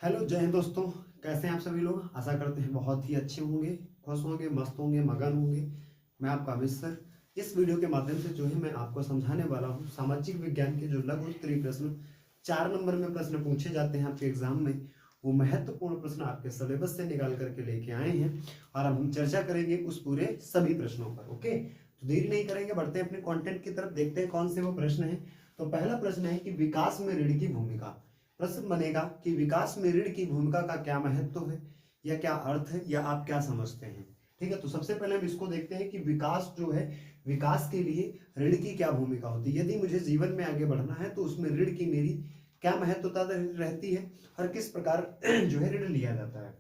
Hello, जय हिंद दोस्तों। कैसे हैं आप सभी लोग? आशा करते हैं बहुत ही अच्छे होंगे, खुश होंगे, मस्त होंगे, मगन होंगे। मैं आपका अमित सर। इस वीडियो के माध्यम से जो है मैं आपको समझाने वाला हूँ सामाजिक विज्ञान के जो लघु उत्तरीय प्रश्न 4 नंबर में प्रश्न पूछे जाते हैं आपके एग्जाम में, वो महत्वपूर्ण प्रश्न आपके सिलेबस से निकाल करके लेके आए हैं और अब हम चर्चा करेंगे उस पूरे सभी प्रश्नों पर। ओके, तो देरी नहीं करेंगे, बढ़ते हैं अपने कंटेंट की तरफ, देखते हैं कौन से वो प्रश्न है। तो पहला प्रश्न है कि विकास में ऋण की भूमिका। प्रश्न बनेगा कि विकास में ऋण की भूमिका का क्या महत्व है या क्या अर्थ है या आप क्या समझते हैं। ठीक है, तो सबसे पहले हम इसको देखते हैं कि विकास जो है, विकास के लिए ऋण की क्या भूमिका होती है। यदि मुझे जीवन में आगे बढ़ना है तो उसमें ऋण की मेरी क्या महत्वता रहती है और किस प्रकार जो है ऋण लिया जाता है।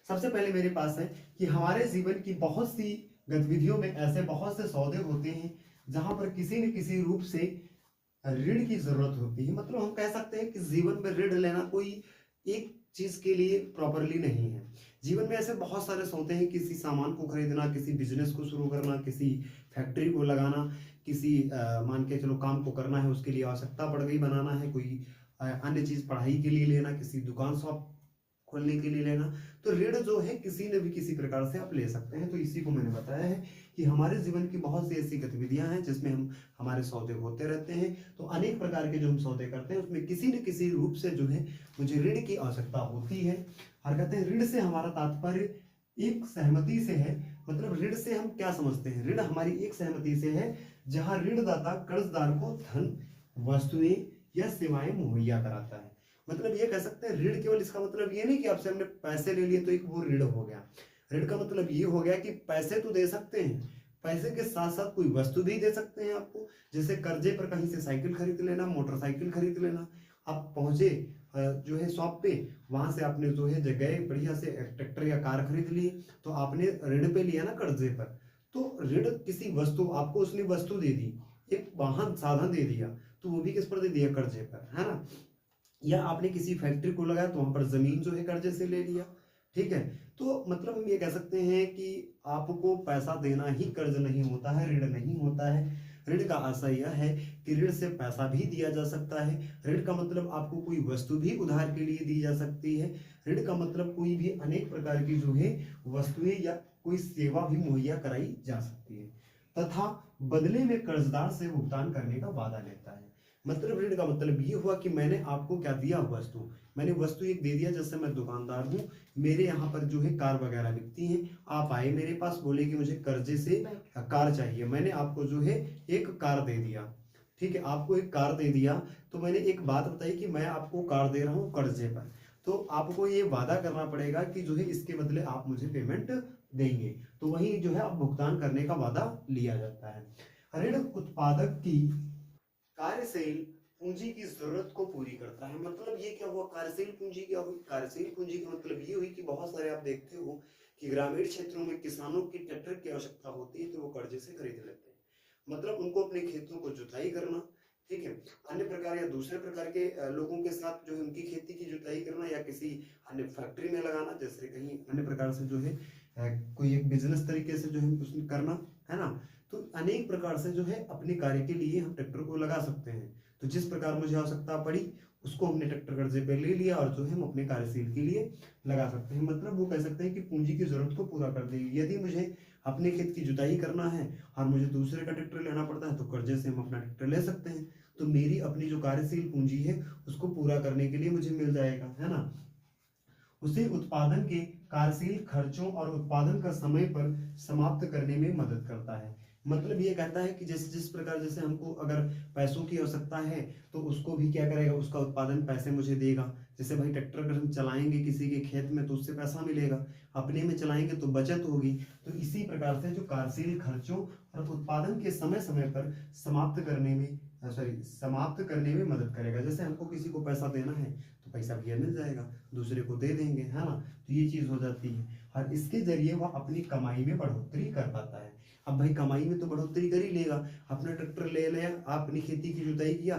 सबसे पहले मेरे पास है कि हमारे जीवन की बहुत सी गतिविधियों में ऐसे बहुत से सौदे होते हैं जहां पर किसी न किसी रूप से ऋण की जरूरत होती है। मतलब हम कह सकते हैं कि जीवन में ऋण लेना कोई एक चीज के लिए प्रॉपरली नहीं है। जीवन में ऐसे बहुत सारे सौदे हैं, किसी सामान को खरीदना, किसी बिजनेस को शुरू करना, किसी फैक्ट्री को लगाना, किसी मान के चलो काम को करना है, उसके लिए आवश्यकता पड़ गई, बनाना है, कोई अन्य चीज पढ़ाई के लिए लेना, किसी दुकान शॉप खोलने के लिए लेना। तो ऋण जो है किसी न भी किसी प्रकार से आप ले सकते हैं। तो इसी को मैंने बताया है कि हमारे जीवन की बहुत सी ऐसी गतिविधियां हैं जिसमें हम हमारे सौदे होते रहते हैं। तो अनेक प्रकार के जो हम सौदे करते हैं उसमें किसी न किसी रूप से जो है मुझे ऋण की आवश्यकता होती है। और कहते हैं ऋण से हमारा तात्पर्य एक सहमति से है। मतलब ऋण से हम क्या समझते हैं? ऋण हमारी एक सहमति से है जहां ऋणदाता कर्जदार को धन, वस्तुएं या सेवाएं मुहैया कराता है। मतलब ये कह सकते हैं ऋण केवल इसका मतलब ये नहीं कि आपसे हमने पैसे ले लिए तो एक वो ऋण हो गया। ऋण का मतलब ये हो गया कि पैसे तो दे सकते हैं, पैसे के साथ साथ कोई वस्तु भी दे सकते हैं आपको। जैसे कर्जे पर कहीं से साइकिल खरीद लेना, मोटरसाइकिल खरीद लेना। आप पहुंचे जो है शॉप पे, वहां से आपने जो है गए, बढ़िया से ट्रैक्टर या कार खरीद ली, तो आपने ऋण पे लिया ना, कर्जे पर। तो ऋण किसी वस्तु, आपको उसने वस्तु दे दी, एक वाहन साधन दे दिया, तो वो भी किस पर दे दिया? कर्जे पर, है ना। या आपने किसी फैक्ट्री को लगाया तो वहां पर जमीन जो है कर्जे से ले लिया। ठीक है, तो मतलब हम ये कह सकते हैं कि आपको पैसा देना ही कर्ज नहीं होता है, ऋण नहीं होता है। ऋण का आशय यह है कि ऋण से पैसा भी दिया जा सकता है। ऋण का मतलब आपको कोई वस्तु भी उधार के लिए दी जा सकती है। ऋण का मतलब कोई भी अनेक प्रकार की जो है वस्तुएं या कोई सेवा भी मुहैया कराई जा सकती है, तथा बदले में कर्जदार से भुगतान करने का वादा लेता है। मतलब ऋण का मतलब ये हुआ कि मैंने आपको क्या दिया? वस्तु। मैंने वस्तु एक दे दिया, जैसे मैं दुकानदार हूँ, मेरे यहाँ पर जो है कार वगैरह बिकती हैं, आप आए मेरे पास, बोले कि मुझे कर्जे से कार चाहिए, मैंने आपको जो है एक कार दे दिया। ठीक है, आपको एक कार दे दिया, तो मैंने एक बात बताई कि मैं आपको कार दे रहा हूँ कर्जे पर। तो आपको ये वादा करना पड़ेगा कि जो है इसके बदले आप मुझे पेमेंट देंगे। तो वही जो है आप भुगतान करने का वादा लिया जाता है। ऋण उत्पादक की कार्यशील पूंजी की जरूरत को पूरी करता है। मतलब ये क्या हुआ? कार्यशील पूंजी क्या हुई? कार्यशील पूंजी का मतलब ये हुई कि बहुत सारे आप देखते हो कि ग्रामीण क्षेत्रों में किसानों की ट्रैक्टर की आवश्यकता होती है तो वो कर्जे से खरीद लेते हैं। मतलब उनको अपने खेतों को जुताई करना, ठीक है, अन्य प्रकार या दूसरे प्रकार के लोगों के साथ जो है उनकी खेती की जुताई करना, या किसी अन्य फैक्ट्री में लगाना, जैसे कहीं अन्य प्रकार से जो है कोई एक बिजनेस तरीके से जो है उसमें करना, है ना। तो अनेक प्रकार से जो है अपने कार्य के लिए हम ट्रैक्टर को लगा सकते हैं। तो जिस प्रकार मुझे आवश्यकता पड़ी उसको हमने ट्रैक्टर कर्जे पे ले लिया और जो है हम अपने कार्यशील के लिए लगा सकते हैं। मतलब वो कह सकते हैं कि पूंजी की जरूरत को पूरा कर देगी। यदि मुझे अपने खेत की जुताई करना है और मुझे दूसरे का ट्रैक्टर लेना पड़ता है तो कर्जे से हम अपना ट्रैक्टर ले सकते हैं। तो मेरी अपनी जो कार्यशील पूंजी है उसको पूरा करने के लिए मुझे मिल जाएगा, है ना। उसे उत्पादन के कार्यशील खर्चों और उत्पादन का समय पर समाप्त करने में मदद करता है। मतलब ये कहता है कि जैसे जिस प्रकार जैसे हमको अगर पैसों की आवश्यकता है तो उसको भी क्या करेगा? उसका उत्पादन पैसे मुझे देगा। जैसे भाई ट्रैक्टर अगर हम चलाएंगे किसी के खेत में तो उससे पैसा मिलेगा, अपने में चलाएंगे तो बचत होगी। तो इसी प्रकार से जो कार्यशील खर्चों और उत्पादन के समय समय पर समाप्त करने में मदद करेगा। जैसे हमको किसी को पैसा देना है तो पैसा भैया मिल जाएगा, दूसरे को दे देंगे, है ना। तो ये चीज हो जाती है और इसके जरिए वह अपनी कमाई में बढ़ोतरी कर पाता है। अब भाई कमाई में तो बढ़ोतरी कर ही लेगा। अपना ट्रैक्टर ले लिया, आपने खेती की जुताई किया,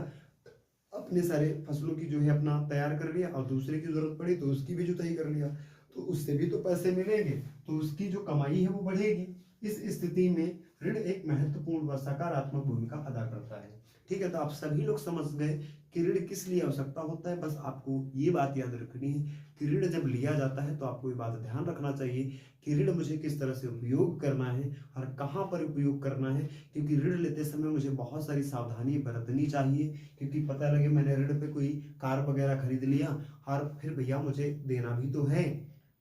अपने सारे फसलों की जो है अपना तैयार कर लिया, और दूसरे की जरूरत पड़ी तो उसकी भी जुताई कर लिया, तो उससे भी तो पैसे मिलेंगे, तो उसकी जो कमाई है वो बढ़ेगी। इस स्थिति में ऋण एक महत्वपूर्ण व सकारात्मक भूमिका अदा करता है। ठीक है, तो आप सभी लोग समझ गए कि ऋण किस लिए आवश्यकता होता है। बस आपको ये बात याद रखनी है कि ऋण जब लिया जाता है तो आपको ये बात ध्यान रखना चाहिए कि ऋण मुझे किस तरह से उपयोग करना है और कहाँ पर उपयोग करना है, क्योंकि ऋण लेते समय मुझे बहुत सारी सावधानी बरतनी चाहिए। क्योंकि पता लगे मैंने ऋण पे कोई कार वगैरह खरीद लिया और फिर भैया मुझे देना भी तो है,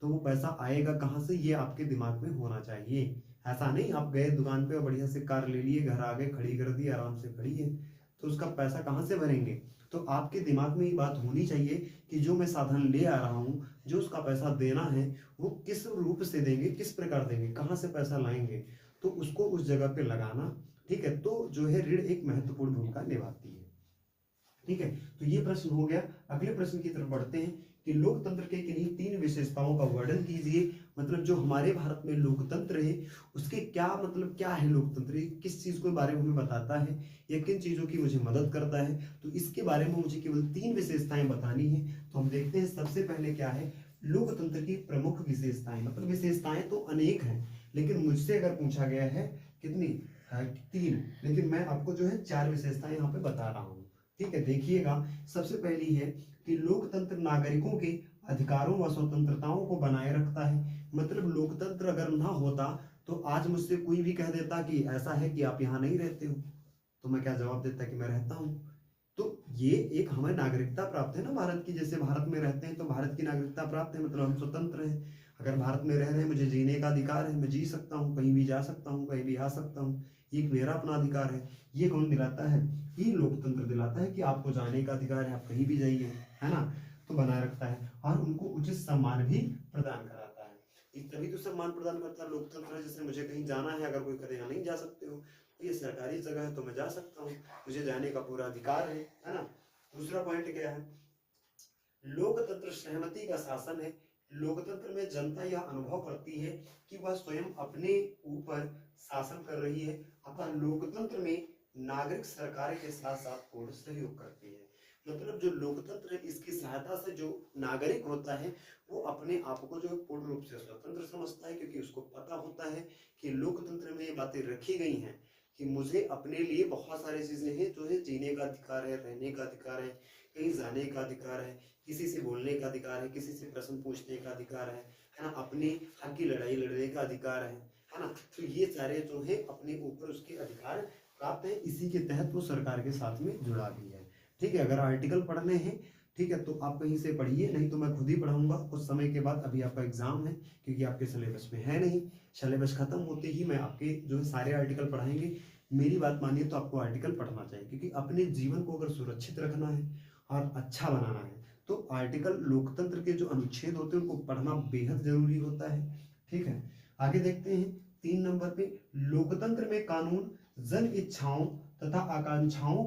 तो वो पैसा आएगा कहाँ से, ये आपके दिमाग में होना चाहिए। ऐसा नहीं आप गए दुकान पे और बढ़िया से कार ले लिए, घर आ गए, खड़ी कर दी, आराम से खड़ी है, तो उसका पैसा कहाँ से भरेंगे। तो आपके दिमाग में ये बात होनी चाहिए कि जो मैं साधन ले आ रहा हूँ, जो उसका पैसा देना है, वो किस रूप से देंगे, किस प्रकार देंगे, कहाँ से पैसा लाएंगे, तो उसको उस जगह पे लगाना। ठीक है, तो जो है ऋण एक महत्वपूर्ण भूमिका निभाती है। ठीक है, तो ये प्रश्न हो गया। अगले प्रश्न की तरफ बढ़ते हैं कि लोकतंत्र के किन्हीं 3 विशेषताओं का वर्णन कीजिए। मतलब जो हमारे भारत में लोकतंत्र है उसके क्या मतलब क्या है, लोकतंत्र किस चीज के बारे में हमें बताता है या किन चीजों की मुझे मदद करता है, तो इसके बारे में मुझे केवल 3 विशेषताएं बतानी है। तो हम देखते हैं सबसे पहले क्या है लोकतंत्र की प्रमुख विशेषताएं। मतलब विशेषताएं तो अनेक हैं, लेकिन मुझसे अगर पूछा गया है कितनी 3, लेकिन मैं आपको जो है 4 विशेषताएं यहाँ पे बता रहा हूँ। ठीक है, देखिएगा। सबसे पहली है कि लोकतंत्र नागरिकों के अधिकारों व स्वतंत्रताओं को बनाए रखता है। मतलब लोकतंत्र अगर ना होता तो आज मुझसे कोई भी कह देता कि ऐसा है कि आप यहाँ नहीं रहते हो, तो मैं क्या जवाब देता कि मैं रहता हूँ। तो ये एक हमें नागरिकता प्राप्त है ना भारत की, जैसे भारत में रहते हैं तो भारत की नागरिकता प्राप्त है, मतलब हम स्वतंत्र हैं। अगर भारत में रह रहे हैं, मुझे जीने का अधिकार है, मैं जी सकता हूँ, कहीं भी जा सकता हूँ, कहीं भी आ सकता हूँ, ये मेरा अपना अधिकार है। ये कौन दिलाता है, ये लोकतंत्र दिलाता है कि आपको जाने का अधिकार है, आप कहीं भी जाइए, है ना। तो बनाए रखता है और उनको उचित सम्मान भी प्रदान कराता है। तभी तो सम्मान प्रदान करता है लोकतंत्र, जैसे मुझे कहीं जाना है, अगर कोई कहेगा नहीं जा सकते हो, ये सरकारी जगह है तो मैं जा सकता हूँ, मुझे जाने का पूरा अधिकार है ना। दूसरा पॉइंट क्या है, लोकतंत्र सहमति का शासन है। लोकतंत्र में जनता यह अनुभव करती है कि वह स्वयं अपने ऊपर शासन कर रही है, अतः लोकतंत्र में नागरिक सरकार के साथ साथ पूर्ण सहयोग करती है। मतलब जो लोकतंत्र है इसकी सहायता से जो नागरिक होता है वो अपने आप को जो है पूर्ण रूप से स्वतंत्र समझता है, क्योंकि उसको पता होता है कि लोकतंत्र में ये बातें रखी गई हैं कि मुझे अपने लिए बहुत सारी चीजें हैं, जो है जीने का अधिकार है, रहने का अधिकार है, कहीं जाने का अधिकार है, किसी से बोलने का अधिकार है, किसी से प्रश्न पूछने का अधिकार है ना, अपने हक की लड़ाई लड़ने का अधिकार है ना। तो ये सारे जो है अपने ऊपर उसके अधिकार प्राप्त है, इसी के तहत वो सरकार के साथ में जुड़ा भी है। ठीक है, अगर आर्टिकल पढ़ने हैं ठीक है तो आप कहीं से पढ़िए, नहीं तो मैं खुद ही पढ़ाऊंगा कुछ समय के बाद। अभी आपका एग्जाम है, क्योंकि आपके सिलेबस में है नहीं, सिलेबस खत्म होते ही मैं आपके जो है सारे आर्टिकल पढ़ाएंगे। मेरी बात मानिए तो आपको आर्टिकल पढ़ना चाहिए, क्योंकि अपने जीवन को अगर सुरक्षित रखना है और अच्छा बनाना है तो आर्टिकल लोकतंत्र के जो अनुच्छेद होते हैं उनको पढ़ना बेहद जरूरी होता है। ठीक है, आगे देखते हैं 3 नंबर पे, लोकतंत्र में कानून जन इच्छाओं तथा आकांक्षाओं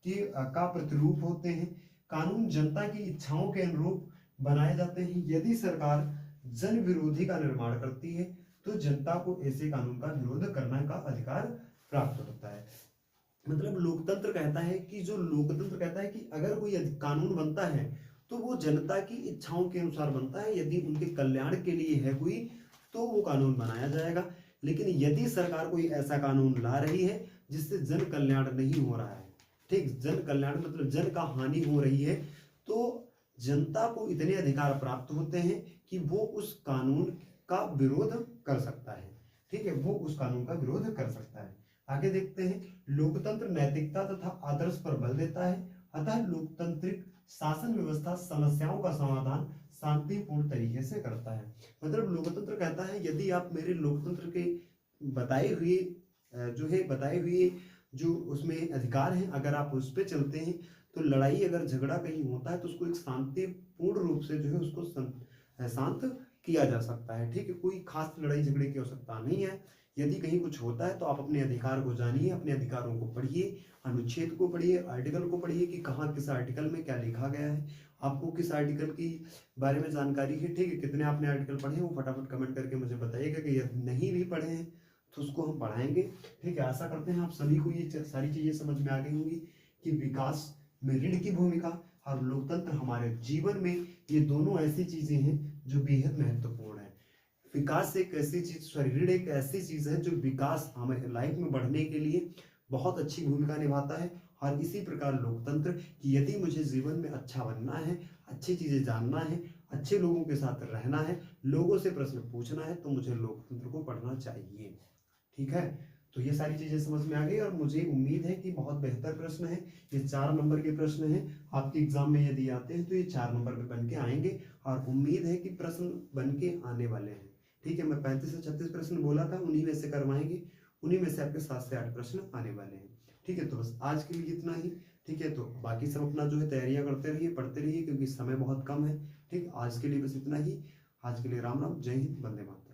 का प्रतिरूप होते हैं। कानून जनता की इच्छाओं के अनुरूप बनाए जाते हैं। यदि सरकार जन विरोधी का निर्माण करती है तो जनता को ऐसे कानून का विरोध करने का अधिकार प्राप्त होता है। मतलब लोकतंत्र कहता है कि जो लोकतंत्र कहता है कि अगर कोई कानून बनता है तो वो जनता की इच्छाओं के अनुसार बनता है, यदि उनके कल्याण के लिए है कोई तो वो कानून बनाया जाएगा। लेकिन यदि सरकार कोई ऐसा कानून ला रही है जिससे जन कल्याण नहीं हो रहा है, ठीक, जन कल्याण मतलब जन का हानि हो रही है, तो जनता को इतने अधिकार प्राप्त होते हैं कि वो उस कानून का विरोध कर सकता है। ठीक है, वो उस कानून का विरोध कर सकता है। आगे देखते हैं, लोकतंत्र नैतिकता तथा आदर्श पर बल देता है, अतः लोकतांत्रिक शासन व्यवस्था समस्याओं का समाधान शांतिपूर्ण तरीके से करता है। मतलब लोकतंत्र कहता है यदि आप मेरे लोकतंत्र के बताए हुए जो है बताए हुए जो उसमें अधिकार हैं अगर आप उस पर चलते हैं तो लड़ाई अगर झगड़ा कहीं होता है तो उसको एक शांतिपूर्ण रूप से जो है उसको शांत किया जा सकता है। ठीक है, कोई खास लड़ाई झगड़े की आवश्यकता नहीं है। यदि कहीं कुछ होता है तो आप अपने अधिकार को जानिए, अपने अधिकारों को पढ़िए, अनुच्छेद को पढ़िए, आर्टिकल को पढ़िए कि कहाँ किस आर्टिकल में क्या लिखा गया है, आपको किस आर्टिकल की बारे में जानकारी है। ठीक है, कितने आपने आर्टिकल पढ़े हैं वो फटाफट कमेंट करके मुझे बताइएगा कि यदि नहीं भी पढ़े हैं तो उसको हम पढ़ाएंगे। ठीक है, आशा करते हैं आप सभी को ये सारी चीजें समझ में आ गई होंगी कि विकास में ऋण की भूमिका और लोकतंत्र हमारे जीवन में ये दोनों ऐसी चीजें हैं जो बेहद महत्वपूर्ण है। विकास एक ऐसी चीज, सॉरी, ऋण एक ऐसी चीज है जो विकास हमारे लाइफ में बढ़ने के लिए बहुत अच्छी भूमिका निभाता है और इसी प्रकार लोकतंत्र कि यदि मुझे जीवन में अच्छा बनना है, अच्छी चीजें जानना है, अच्छे लोगों के साथ रहना है, लोगों से प्रश्न पूछना है, तो मुझे लोकतंत्र को पढ़ना चाहिए। ठीक है, तो ये सारी चीजें समझ में आ गई और मुझे उम्मीद है कि बहुत बेहतर प्रश्न है। ये 4 नंबर के प्रश्न हैं, आपके एग्जाम में यदि आते हैं तो ये 4 नंबर पे बन के आएंगे और उम्मीद है कि प्रश्न बन के आने वाले हैं। ठीक है, मैं 35 से 36 प्रश्न बोला था, उन्हीं में से करवाएंगे, उन्हीं में से आपके 7 से 8 प्रश्न आने वाले हैं। ठीक है, तो बस आज के लिए इतना ही। ठीक है, तो बाकी सब अपना जो है तैयारियां करते रहिए, पढ़ते रहिए, क्योंकि समय बहुत कम है। ठीक, आज के लिए बस इतना ही। आज के लिए राम राम, जय हिंद, वंदे मातरम।